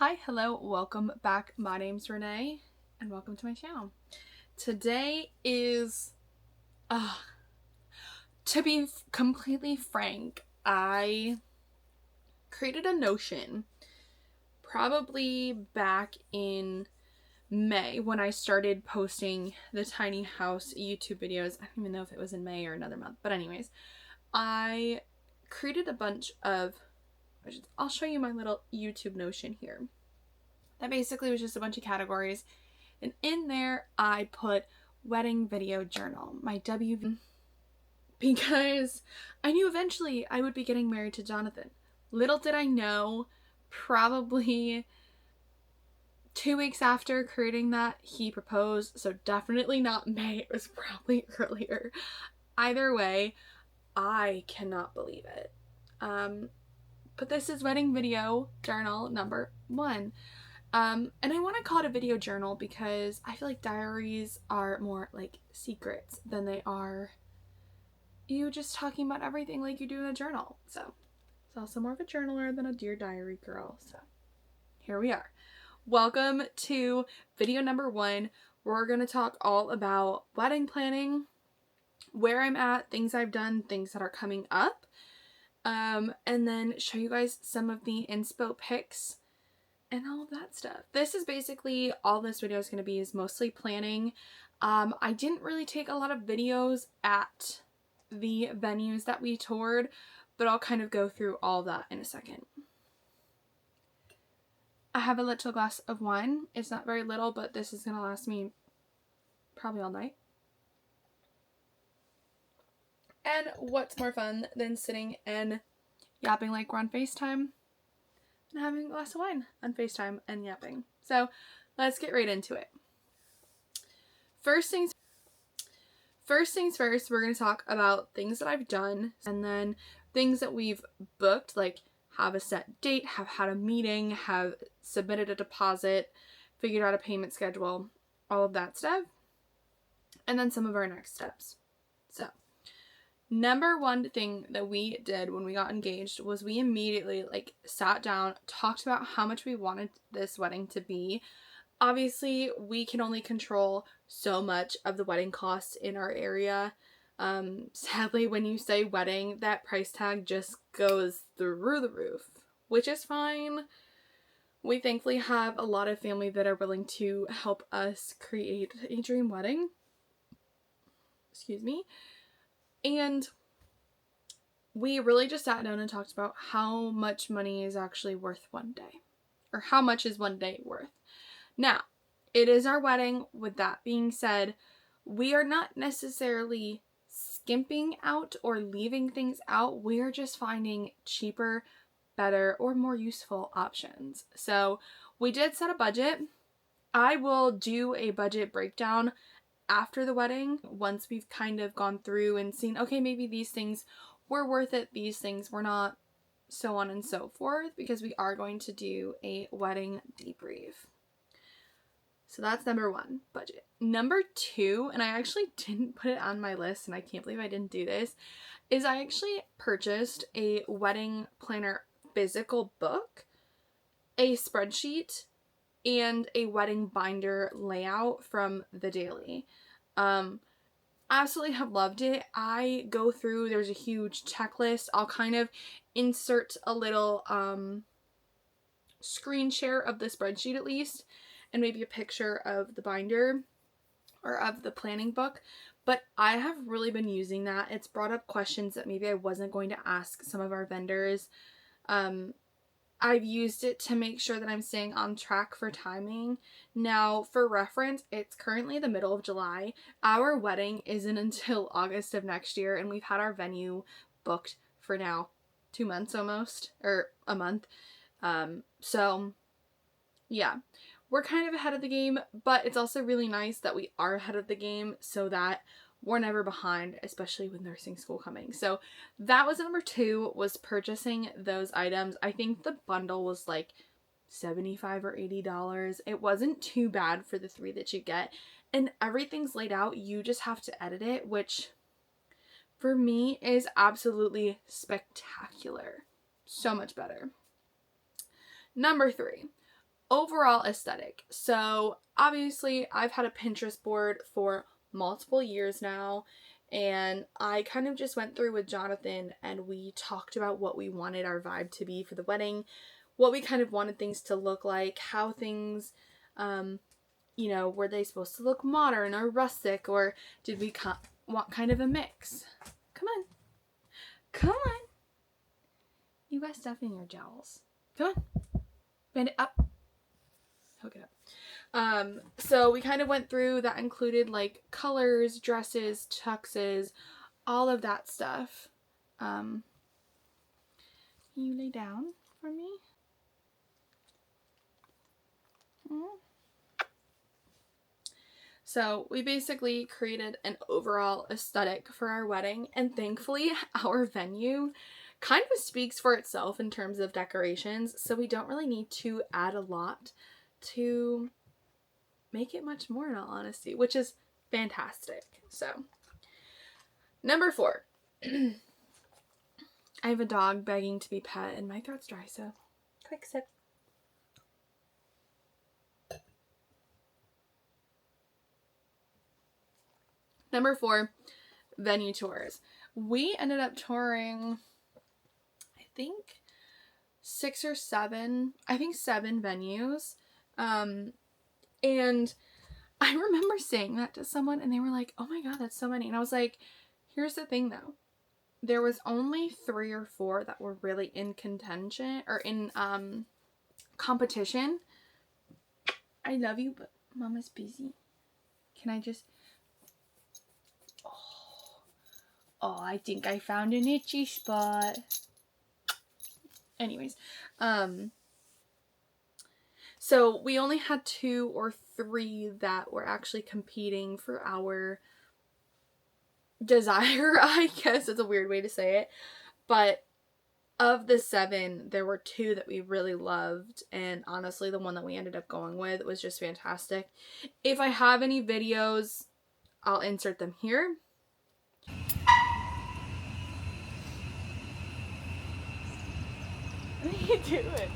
Hi, hello, welcome back. My name's Renee and welcome to my channel. Today is, to be completely frank, I created a Notion probably back in May when I started posting the tiny house YouTube videos. I don't even know if it was in May or another month, but anyways, I created a bunch of, I'll show you my little YouTube Notion here. That basically was just a bunch of categories, and in there I put wedding video journal, my WV, because I knew eventually I would be getting married to Jonathan. Little did I know, probably 2 weeks after creating that, he proposed, so definitely not May, it was probably earlier. Either way, I cannot believe it. But this is wedding video journal number 1. And I want to call it a video journal because I feel like diaries are more like secrets than they are you just talking about everything like you do in a journal. So it's also more of a journaler than a Dear Diary girl. So here we are. Welcome to video number 1. We're going to talk all about wedding planning, where I'm at, things I've done, things that are coming up, and then show you guys some of the inspo pics and all of that stuff. This is basically all this video is going to be, is mostly planning. I didn't really take a lot of videos at the venues that we toured, but I'll kind of go through all that in a second. I have a little glass of wine. It's not very little, but this is going to last me probably all night. And what's more fun than sitting and yapping like we're on FaceTime and having a glass of wine on FaceTime and yapping. So let's get right into it. First things first, we're going to talk about things that I've done and then things that we've booked, like have a set date, have had a meeting, have submitted a deposit, figured out a payment schedule, all of that stuff. And then some of our next steps. So number 1 thing that we did when we got engaged was we immediately sat down, talked about how much we wanted this wedding to be. Obviously, we can only control so much of the wedding costs in our area. Sadly, when you say wedding, that price tag just goes through the roof, which is fine. We thankfully have a lot of family that are willing to help us create a dream wedding. Excuse me. And we really just sat down and talked about how much money is actually worth one day, or how much is one day worth. Now, it is our wedding. With that being said, we are not necessarily skimping out or leaving things out. We are just finding cheaper, better, or more useful options. So we did set a budget. I will do a budget breakdown after the wedding, once we've kind of gone through and seen, okay, maybe these things were worth it, these things were not, so on and so forth, because we are going to do a wedding debrief. So that's number 1, budget. Number 2, and I actually didn't put it on my list, and I can't believe I didn't do this, is I actually purchased a wedding planner physical book, a spreadsheet, and a wedding binder layout from the Daily. Absolutely have loved it. I go through, there's a huge checklist. I'll kind of insert a little screen share of the spreadsheet at least, and maybe a picture of the binder or of the planning book. But I have really been using that. It's brought up questions that maybe I wasn't going to ask some of our vendors. I've used it to make sure that I'm staying on track for timing. Now, for reference, it's currently the middle of July. Our wedding isn't until August of next year, and we've had our venue booked for now 2 months almost, or a month. So yeah, we're kind of ahead of the game, but it's also really nice that we are ahead of the game so that we're never behind, especially with nursing school coming. So that was number 2, was purchasing those items. I think the bundle was like $75 or $80. It wasn't too bad for the 3 that you get. And everything's laid out. You just have to edit it, which for me is absolutely spectacular. So much better. Number 3, overall aesthetic. So obviously I've had a Pinterest board for multiple years now, and I kind of just went through with Jonathan and we talked about what we wanted our vibe to be for the wedding, what we kind of wanted things to look like, how things, you know, were they supposed to look modern or rustic, or did we want kind of a mix? Come on. Come on. You got stuff in your jowls. Come on. Bend it up. Hook it up. So we kind of went through, that included like colors, dresses, tuxes, all of that stuff. Can you lay down for me? So we basically created an overall aesthetic for our wedding, and thankfully our venue kind of speaks for itself in terms of decorations, so we don't really need to add a lot to make it much more, in all honesty, which is fantastic. So, number 4. I have a dog begging to be pet and my throat's dry, so quick sip. Number 4, venue tours. We ended up touring, I think 7 venues. And I remember saying that to someone and they were like, oh my God, that's so many. And I was like, here's the thing though. There was only 3 or 4 that were really in contention or in competition. I love you, but Mama's busy. Can I just... Oh, I think I found an itchy spot. Anyways, so we only had 2 or 3 that were actually competing for our desire, I guess. It's a weird way to say it. But of the 7, there were 2 that we really loved. And honestly, the one that we ended up going with was just fantastic. If I have any videos, I'll insert them here. What are you doing?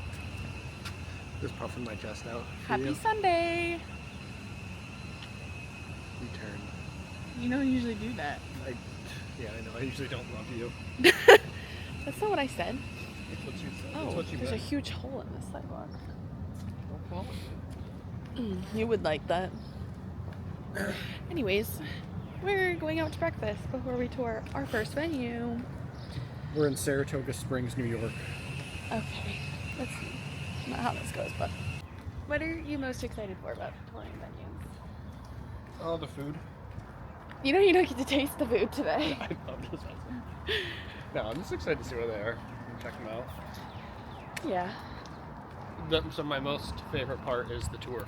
Just puffing my chest out. Happy Sunday! Return. You don't usually do that. Yeah, I know. I usually don't love you. That's not what I said. It's what you said. Oh, it's what you there's meant. a huge hole in this sidewalk. Don't call it. You would like that. Anyways, we're going out to breakfast before we tour our first venue. We're in Saratoga Springs, New York. Okay, that's not how this goes, but what are you most excited for about touring venues? Oh, the food. You know you don't get to taste the food today. I love this one. No, I'm just excited to see where they are and check them out. Yeah. So my most favorite part is the tour.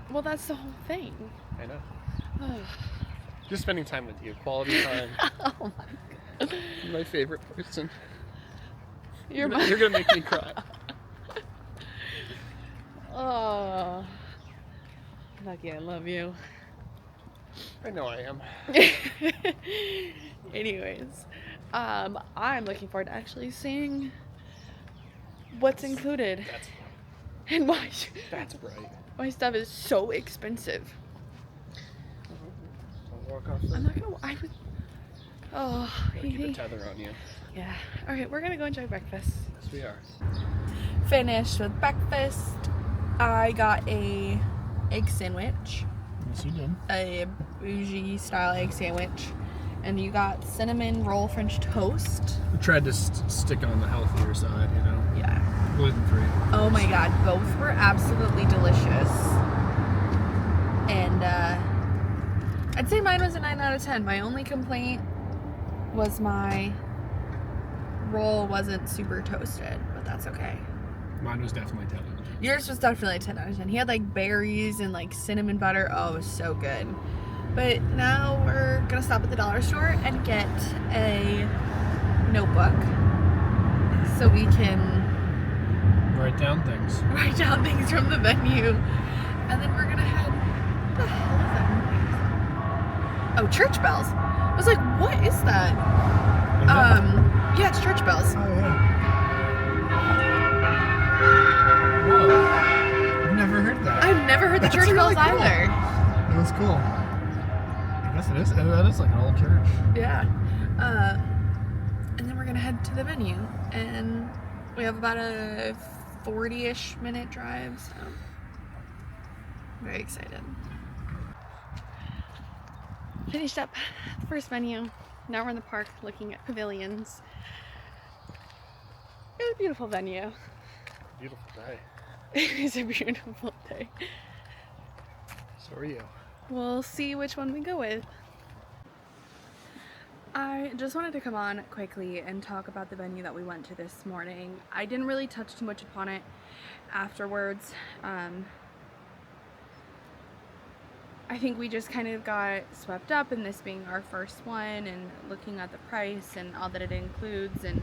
Well, that's the whole thing. I know. Just spending time with you. Quality time. Oh my God. My favorite person. You're gonna make me cry. Oh, Lucky, I love you. I know I am. Anyways, I'm looking forward to actually seeing what's included. That's and why that's right. my stuff is so expensive. Don't walk off the... I'm not gonna. I would. Oh, Keep a tether on you. Yeah. All right, we're gonna go enjoy breakfast. Yes, we are. Finished with breakfast. I got a egg sandwich. Yes, you did. A bougie style egg sandwich. And you got cinnamon roll French toast. We tried to stick on the healthier side, you know. Yeah. Gluten-free. Oh my God, both were absolutely delicious. And I'd say mine was a 9 out of 10. My only complaint was my roll wasn't super toasted, but that's okay. Mine was definitely 10. Yours was definitely a 10 out of 10. He had like berries and like cinnamon butter. Oh, it was so good. But now we're gonna stop at the dollar store and get a notebook so we can Write down things. write down things from the venue. And then we're gonna head. What the hell is that noise? Oh, church bells. I was like, what is that? Yeah, it's church bells. Oh, yeah. Whoa. was either. It was cool. I guess it is. That is like an old church. Yeah. And then we're gonna head to the venue, and we have about a 40-ish minute drive, so very excited. Finished up the first venue. Now we're in the park looking at pavilions. It was a beautiful venue. Beautiful day. It is a beautiful day. So are you. We'll see which one we go with. I just wanted to come on quickly and talk about the venue that we went to this morning. I didn't really touch too much upon it afterwards. I think we just kind of got swept up in this being our first one and looking at the price and all that it includes, and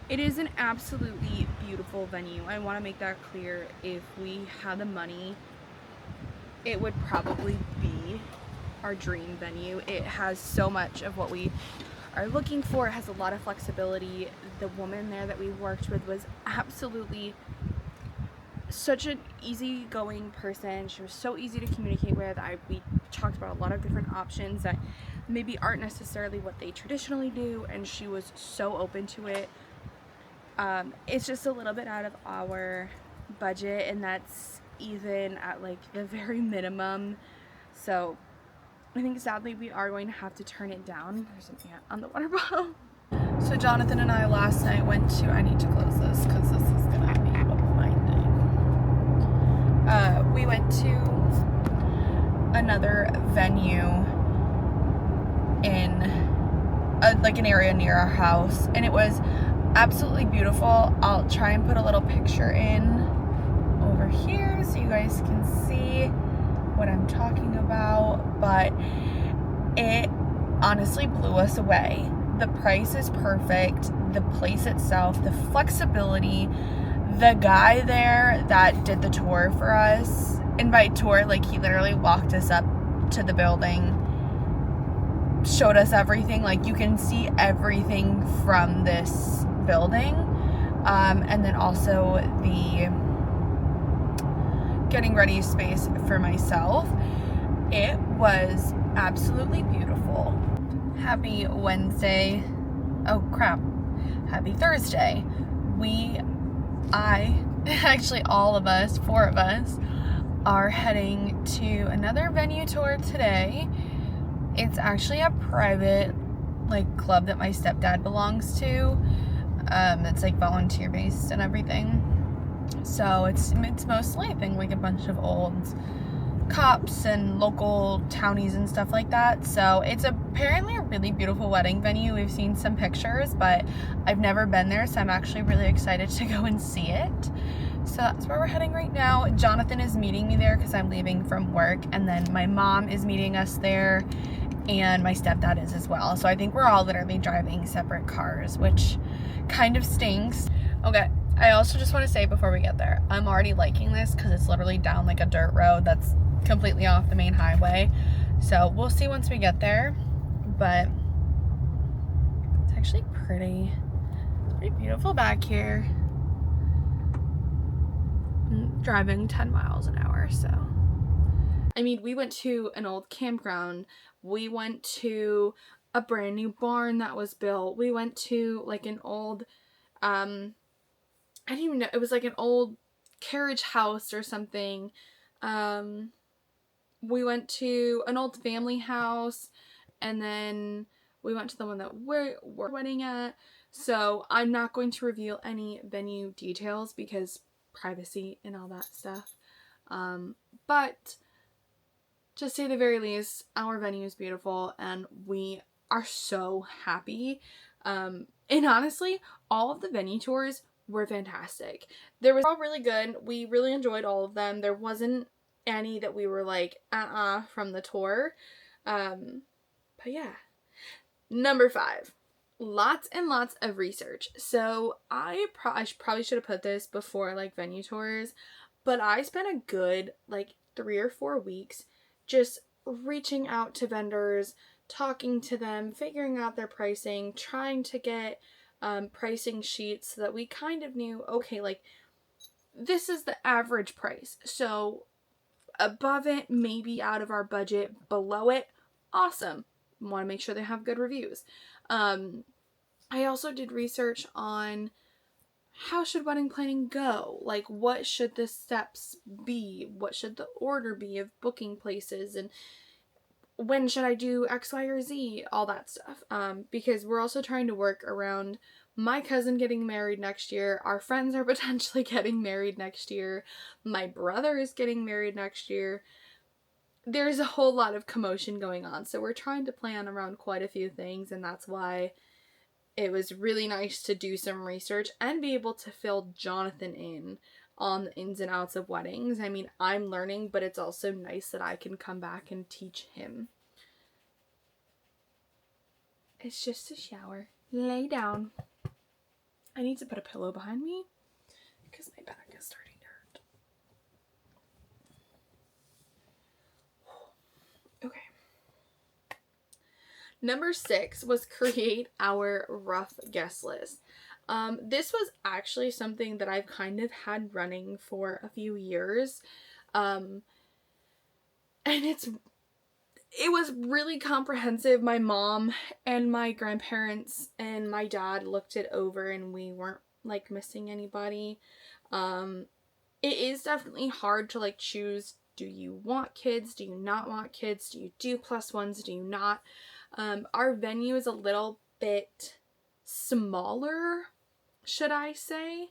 it is an absolutely beautiful venue. I want to make that clear. If we had the money, it would probably be our dream venue. It has so much of what we are looking for. It has a lot of flexibility. The woman there that we worked with was absolutely such an easygoing person. She was so easy to communicate with. We talked about a lot of different options that maybe aren't necessarily what they traditionally do, and she was so open to it. It's just a little bit out of our budget, and that's even at like the very minimum. So I think sadly we are going to have to turn it down. There's an ant on the water bottle. So Jonathan and I last night went to, I need to close this because this is gonna be a binding. We went to another venue in like an area near our house, and it was absolutely beautiful. I'll try and put a little picture in over here so you guys can see what I'm talking about, but it honestly blew us away. The price is perfect, the place itself, the flexibility, the guy there that did the tour for us, invite tour, like he literally walked us up to the building, showed us everything, like you can see everything from this building, and then also the getting ready space for myself. It was absolutely beautiful. Happy Wednesday. Oh crap. Happy Thursday. Actually all of us, 4 of us, are heading to another venue tour today. It's actually a private like club that my stepdad belongs to. It's like volunteer based and everything. So it's mostly, I think, like a bunch of old cops and local townies and stuff like that. So it's apparently a really beautiful wedding venue. We've seen some pictures, but I've never been there, so I'm actually really excited to go and see it. So that's where we're heading right now. Jonathan is meeting me there because I'm leaving from work, and then my mom is meeting us there, and my stepdad is as well. So I think we're all literally driving separate cars, which kind of stinks. Okay. I also just want to say before we get there, I'm already liking this because it's literally down like a dirt road that's completely off the main highway. So we'll see once we get there, but it's actually pretty beautiful back here. I'm driving 10 miles an hour, so. I mean, we went to an old campground. We went to a brand new barn that was built. We went to like an old, I didn't even know, it was like an old carriage house or something. We went to an old family house, and then we went to the one that we're wedding at. So I'm not going to reveal any venue details because privacy and all that stuff. But to say the very least, our venue is beautiful and we are so happy. And honestly, all of the venue tours were fantastic. They were all really good. We really enjoyed all of them. There wasn't any that we were like, from the tour. But yeah. Number 5. Lots and lots of research. So I probably should have put this before like venue tours, but I spent a good like 3 or 4 weeks just reaching out to vendors, talking to them, figuring out their pricing, trying to get pricing sheets so that we kind of knew, okay, like this is the average price. So above it, maybe out of our budget. Below it, awesome. Want to make sure they have good reviews. I also did research on how should wedding planning go? Like, what should the steps be? What should the order be of booking places? And when should I do X, Y, or Z? All that stuff. Because we're also trying to work around my cousin getting married next year. Our friends are potentially getting married next year. My brother is getting married next year. There's a whole lot of commotion going on. So we're trying to plan around quite a few things, and that's why it was really nice to do some research and be able to fill Jonathan in on the ins and outs of weddings. I mean, I'm learning, but it's also nice that I can come back and teach him. It's just a shower. Lay down. I need to put a pillow behind me because my back is starting to hurt. Okay. Number 6 was create our rough guest list. This was actually something that I've kind of had running for a few years. And it was really comprehensive. My mom and my grandparents and my dad looked it over, and we weren't like missing anybody. It is definitely hard to like choose, do you want kids? Do you not want kids? Do you do +1s? Do you not? Our venue is a little bit smaller, should I say,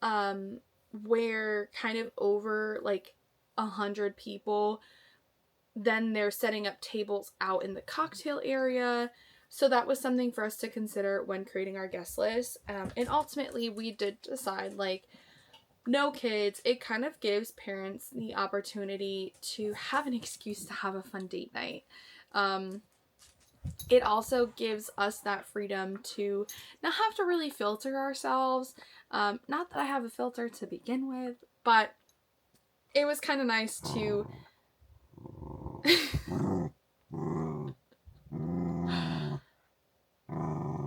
where kind of over like 100 people, then they're setting up tables out in the cocktail area. So that was something for us to consider when creating our guest list. And ultimately we did decide like no kids. It kind of gives parents the opportunity to have an excuse to have a fun date night. It also gives us that freedom to not have to really filter ourselves. Not that I have a filter to begin with, but it was kind of nice to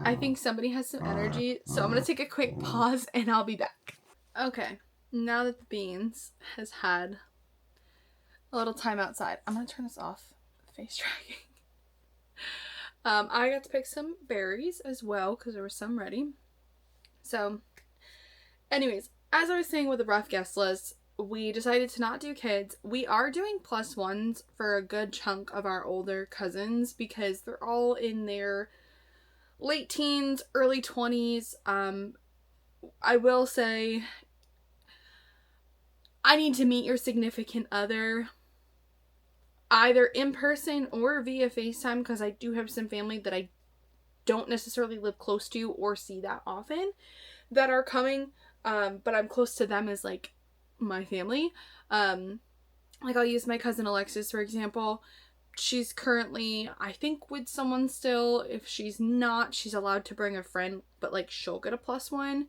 I think somebody has some energy, so I'm going to take a quick pause and I'll be back. Okay, now that the beans has had a little time outside, I'm going to turn this off, face tracking. I got to pick some berries as well because there was some ready. So, anyways, as I was saying with the rough guest list, we decided to not do kids. We are doing +1s for a good chunk of our older cousins because they're all in their late teens, early 20s. I will say, I need to meet your significant other either in person or via FaceTime because I do have some family that I don't necessarily live close to or see that often that are coming, but I'm close to them as like my family. Like I'll use my cousin Alexis for example. She's currently, I think, with someone still. If she's not, she's allowed to bring a friend, but like she'll get a +1.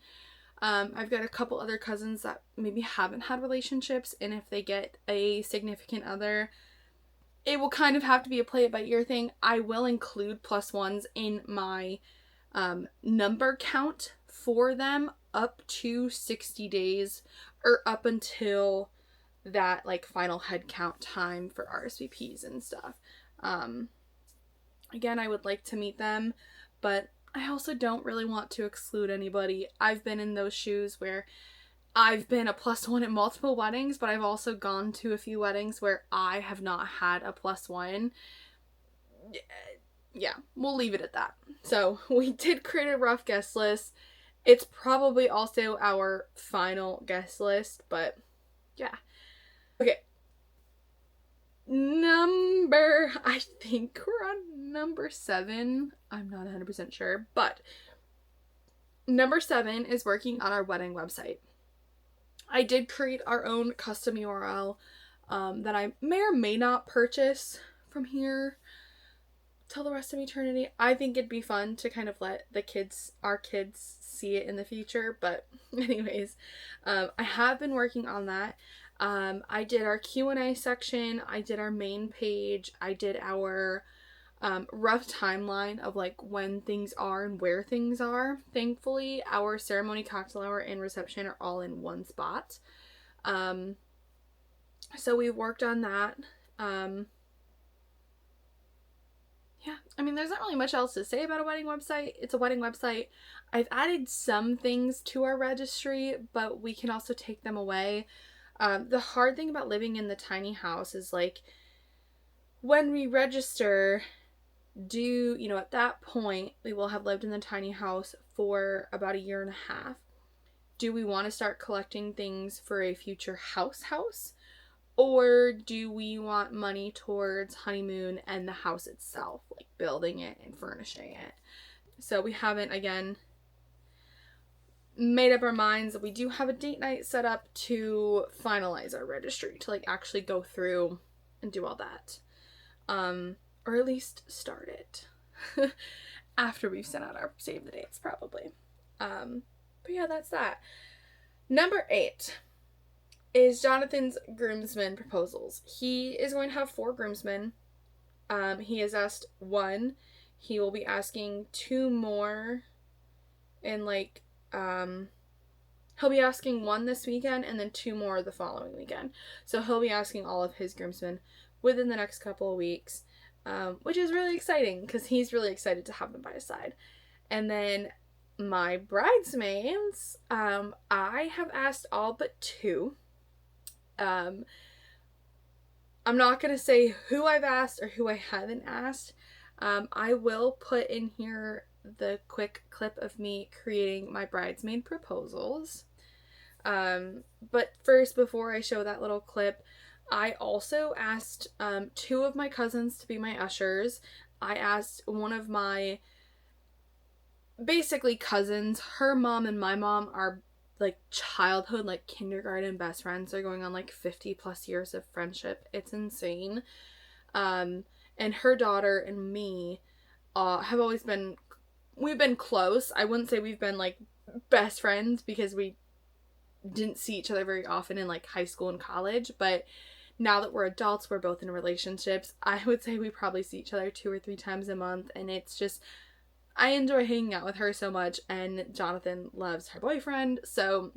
I've got a couple other cousins that maybe haven't had relationships, and if they get a significant other, it will kind of have to be a play it by ear thing. I will include +1s in my number count for them up to 60 days or up until that like final head count time for RSVPs and stuff. Again, I would like to meet them, but I also don't really want to exclude anybody. I've been in those shoes where I've been a +1 at multiple weddings, but I've also gone to a few weddings where I have not had a +1. Yeah, we'll leave it at that. So we did create a rough guest list. It's probably also our final guest list, but yeah. Okay. I think we're on number 7. I'm not 100% sure, but number 7 is working on our wedding website. I did create our own custom URL that I may or may not purchase from here till the rest of eternity. I think it'd be fun to kind of let our kids see it in the future, but anyways, I have been working on that. I did our Q&A section, I did our main page, I did our rough timeline of like when things are and where things are. Thankfully, our ceremony, cocktail hour, and reception are all in one spot. So we've worked on that. Yeah, I mean, there's not really much else to say about a wedding website. It's a wedding website. I've added some things to our registry, but we can also take them away. The hard thing about living in the tiny house is like when we register, at that point, we will have lived in the tiny house for about a year and a half. Do we want to start collecting things for a future house? Or do we want money towards honeymoon and the house itself, like building it and furnishing it? So we haven't, again, made up our minds. We do have a date night set up to finalize our registry, to like actually go through and do all that. Or at least start it. After we've sent out our save the dates, probably. But yeah, that's that. Number 8 is Jonathan's groomsmen proposals. He is going to have 4 groomsmen. He has asked 1. He will be asking 2 more in like he'll be asking 1 this weekend and then 2 more the following weekend. So he'll be asking all of his groomsmen within the next couple of weeks, which is really exciting because he's really excited to have them by his side. And then my bridesmaids, I have asked all but 2. I'm not going to say who I've asked or who I haven't asked. I will put in here the quick clip of me creating my bridesmaid proposals. But first, before I show that little clip, I also asked 2 of my cousins to be my ushers. I asked one of my basically cousins. Her mom and my mom are like childhood, like kindergarten best friends. They're going on like 50 plus years of friendship. It's insane. And her daughter and me have always been, we've been close. I wouldn't say we've been like best friends because we didn't see each other very often in like high school and college, but now that we're adults, we're both in relationships. I would say we probably see each other 2 or 3 times a month, and it's just, I enjoy hanging out with her so much, and Jonathan loves her boyfriend, so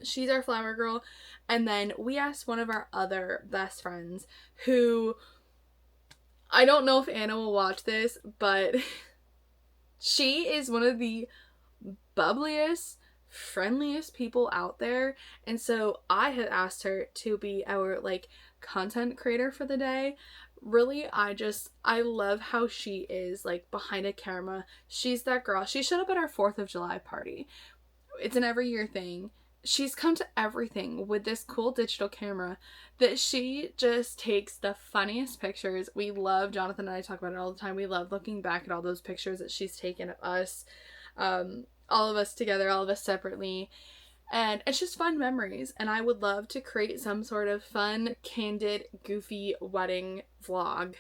she's our flower girl. And then we asked one of our other best friends, who, I don't know if Anna will watch this, but she is one of the bubbliest, friendliest people out there, and so I had asked her to be our like content creator for the day. Really, I love how she is like behind a camera. She's that girl. She showed up at our 4th of July party. It's an every year thing. She's come to everything with this cool digital camera that she just takes the funniest pictures. We love, Jonathan and I talk about it all the time, we love looking back at all those pictures that she's taken of us, all of us together, all of us separately. And it's just fun memories. And I would love to create some sort of fun, candid, goofy wedding vlog.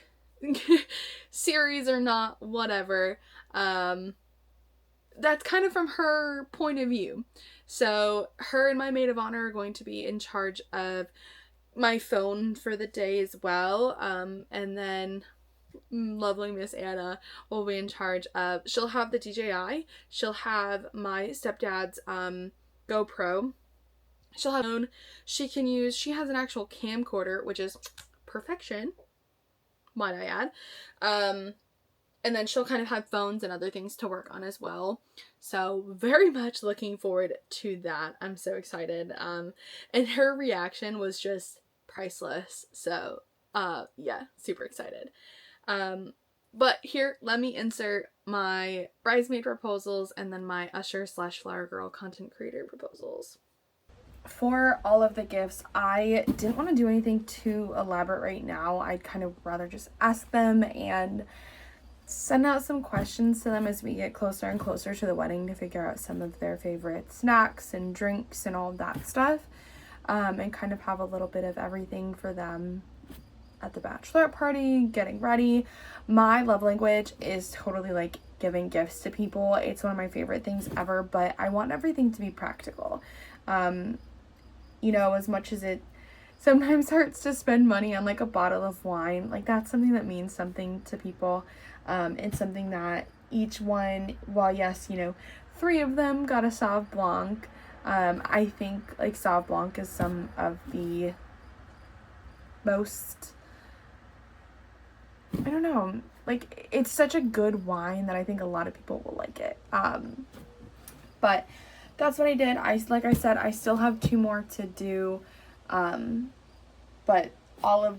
Series or not, whatever. That's kind of from her point of view. So her and my maid of honor are going to be in charge of my phone for the day as well. And then lovely Miss Anna will be in charge of, she'll have the DJI, she'll have my stepdad's GoPro, she'll have her own, she can use, she has an actual camcorder, which is perfection, might I add. And then she'll kind of have phones and other things to work on as well. So very much looking forward to that. I'm so excited. And her reaction was just priceless. So yeah, super excited. But here, let me insert my bridesmaid proposals and then my usher / flower girl content creator proposals. For all of the gifts, I didn't want to do anything too elaborate right now. I'd kind of rather just ask them and send out some questions to them as we get closer and closer to the wedding to figure out some of their favorite snacks and drinks and all of that stuff, and kind of have a little bit of everything for them at the bachelorette party, getting ready. My love language is totally like giving gifts to people. It's one of my favorite things ever, but I want everything to be practical. As much as it sometimes hurts to spend money on like a bottle of wine, like that's something that means something to people. It's something that each one, while yes, 3 of them got a Sauv Blanc, I think like Sauv Blanc is some of the most, I don't know, like, it's such a good wine that I think a lot of people will like it. But that's what I did. Like I said, I still have 2 more to do. But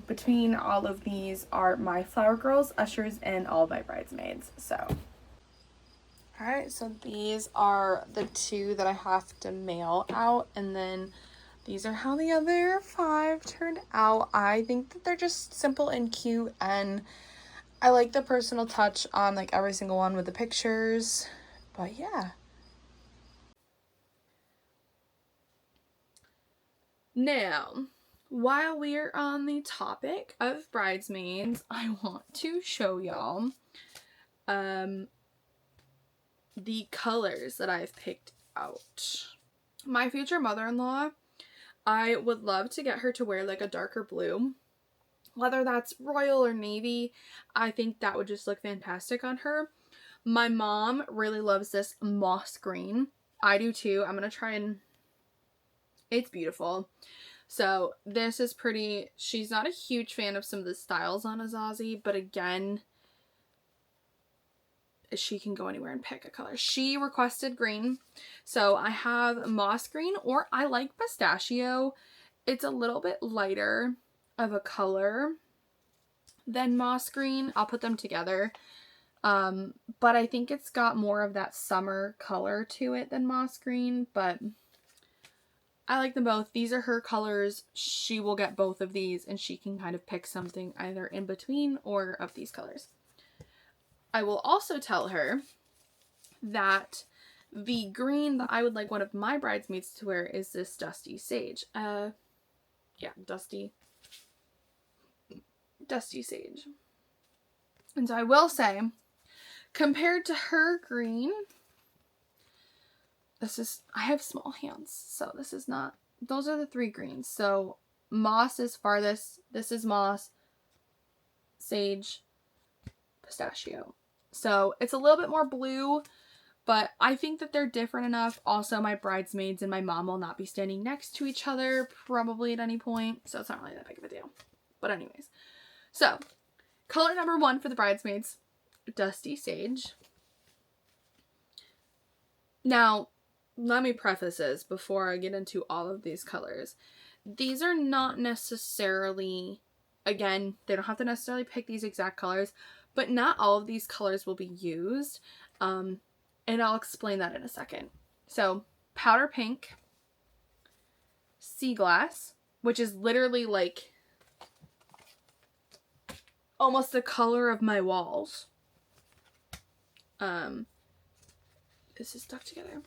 between all of these are my flower girls, ushers, and all of my bridesmaids. So, alright, so these are the 2 that I have to mail out, and then these are how the other 5 turned out. I think that they're just simple and cute, and I like the personal touch on like every single one with the pictures. But yeah. Now, while we're on the topic of bridesmaids, I want to show y'all the colors that I've picked out. My future mother-in-law, I would love to get her to wear like a darker blue. Whether that's royal or navy, I think that would just look fantastic on her. My mom really loves this moss green. I do too. I'm going to try and... It's beautiful. So this is pretty. She's not a huge fan of some of the styles on Azazi, but again, she can go anywhere and pick a color. She requested green. So I have moss green, or I like pistachio. It's a little bit lighter of a color than moss green. I'll put them together. But I think it's got more of that summer color to it than moss green, but I like them both. These are her colors. She will get both of these, and she can kind of pick something either in between or of these colors. I will also tell her that the green that I would like one of my bridesmaids to wear is this Dusty Sage. Dusty Sage. And so I will say, compared to her green, I have small hands, so this is not, those are the 3 greens. So moss is farthest, this is moss, sage, pistachio. So it's a little bit more blue, but I think that they're different enough. Also, my bridesmaids and my mom will not be standing next to each other probably at any point, so it's not really that big of a deal. But anyways, so color number 1 for the bridesmaids, Dusty Sage. Now, let me preface this before I get into all of these colors. These are not necessarily, again, they don't have to necessarily pick these exact colors, but not all of these colors will be used. And I'll explain that in a second. So, powder pink, sea glass, which is literally like almost the color of my walls. This is stuck together.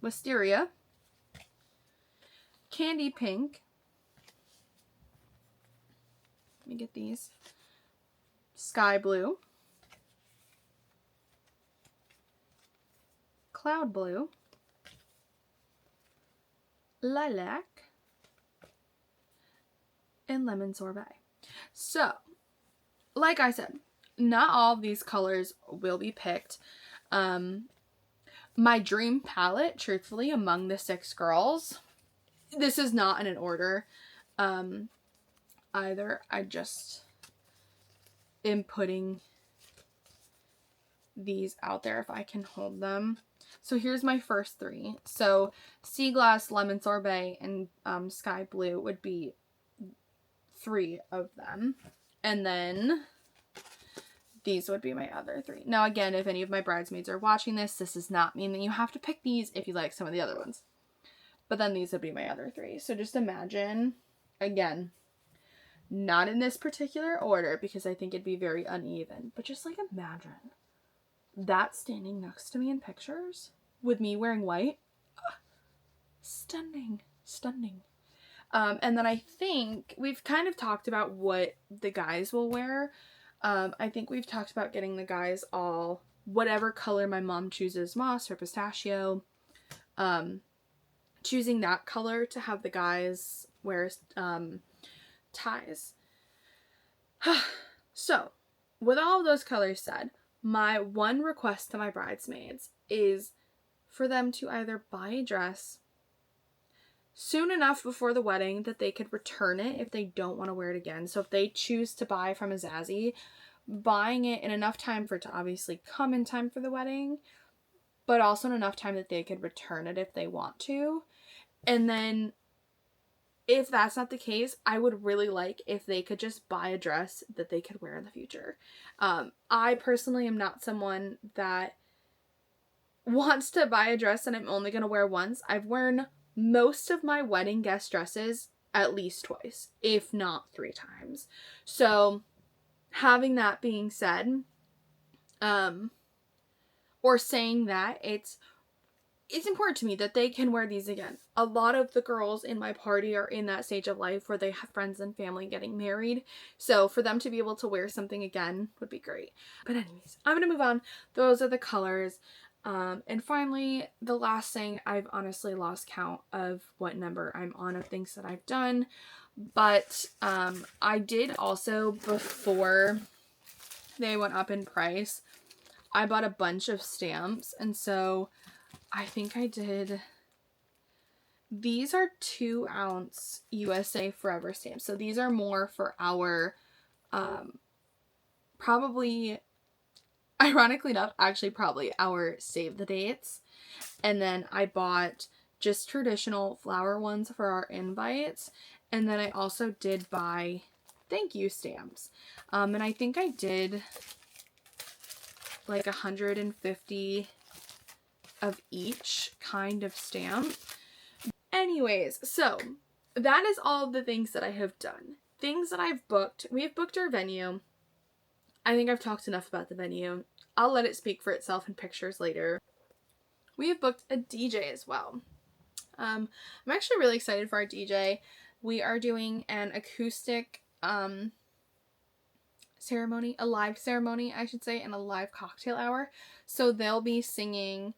Wisteria, candy pink. Let me get these. Sky blue, cloud blue, lilac, and lemon sorbet. So, like I said, not all of these colors will be picked. My dream palette, truthfully, among the 6 girls, this is not in an order either. I just am putting these out there if I can hold them. So here's my first 3. So sea glass, lemon sorbet, and sky blue would be 3 of them. And then these would be my other 3. Now, again, if any of my bridesmaids are watching this does not mean that you have to pick these if you like some of the other ones. But then these would be my other 3. So just imagine, again, not in this particular order because I think it'd be very uneven, but just like imagine that standing next to me in pictures with me wearing white. Stunning. And then I think we've kind of talked about what the guys will wear. I think we've talked about getting the guys all whatever color my mom chooses, moss or pistachio. Choosing that color to have the guys wear ties. So, with all of those colors said, my one request to my bridesmaids is for them to either buy a dress, soon enough before the wedding that they could return it if they don't want to wear it again. So if they choose to buy from a Zazie, buying it in enough time for it to obviously come in time for the wedding, but also in enough time that they could return it if they want to. And then if that's not the case, I would really like if they could just buy a dress that they could wear in the future. I personally am not someone that wants to buy a dress that I'm only going to wear once. I've worn most of my wedding guest dresses at least twice, if not 3 times. So having that being said, or saying that, it's important to me that they can wear these again. A lot of the girls in my party are in that stage of life where they have friends and family getting married. So for them to be able to wear something again would be great. But anyways, I'm going to move on. Those are the colors. And finally, the last thing, I've honestly lost count of what number I'm on of things that I've done. But I did also, before they went up in price, I bought a bunch of stamps. And so I think I did, these are 2-ounce USA Forever stamps. So these are more for our, probably, ironically enough, actually probably our save the dates. And then I bought just traditional flower ones for our invites. And then I also did buy thank you stamps. And I think I did like 150 of each kind of stamp. Anyways, so that is all the things that I have done. Things that I've booked. We've booked our venue. I think I've talked enough about the venue. I'll let it speak for itself in pictures later. We have booked a DJ as well. I'm actually really excited for our DJ. We are doing an acoustic ceremony, a live ceremony, I should say, and a live cocktail hour. So they'll be singing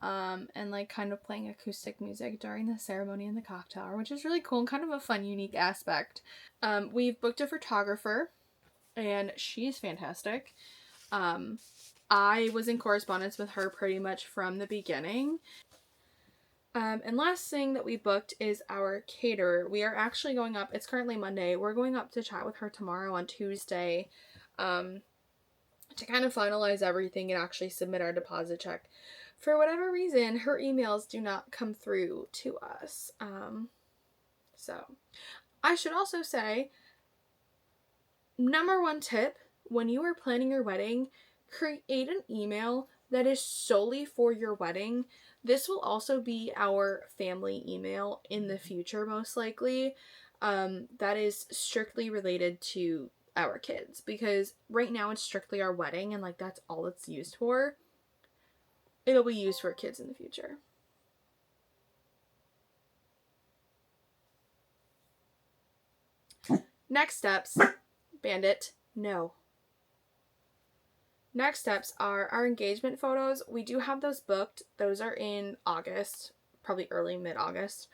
and like kind of playing acoustic music during the ceremony and the cocktail hour, which is really cool and kind of a fun, unique aspect. We've booked a photographer, and she's fantastic. I was in correspondence with her pretty much from the beginning. And last thing that we booked is our caterer. We are actually going up, it's currently Monday, we're going up to chat with her tomorrow on Tuesday to kind of finalize everything and actually submit our deposit check. For whatever reason, her emails do not come through to us. So I should also say, number 1 tip, when you are planning your wedding, create an email that is solely for your wedding. This will also be our family email in the future, most likely. That is strictly related to our kids, because right now it's strictly our wedding and like that's all it's used for. It'll be used for kids in the future. Next steps. Bandit. No. Next steps are our engagement photos. We do have those booked. Those are in August, probably early mid-August.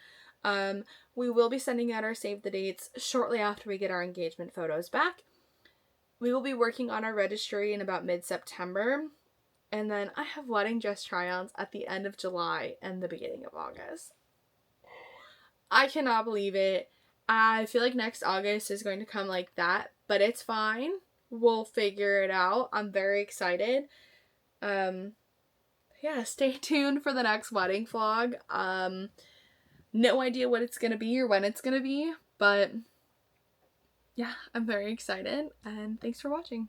We will be sending out our save the dates shortly after we get our engagement photos back. We will be working on our registry in about mid-September. And then I have wedding dress try-ons at the end of July and the beginning of August. I cannot believe it. I feel like next August is going to come like that, but it's fine. We'll figure it out. I'm very excited. Yeah, stay tuned for the next wedding vlog. No idea what it's gonna be or when it's gonna be, but yeah, I'm very excited, and thanks for watching.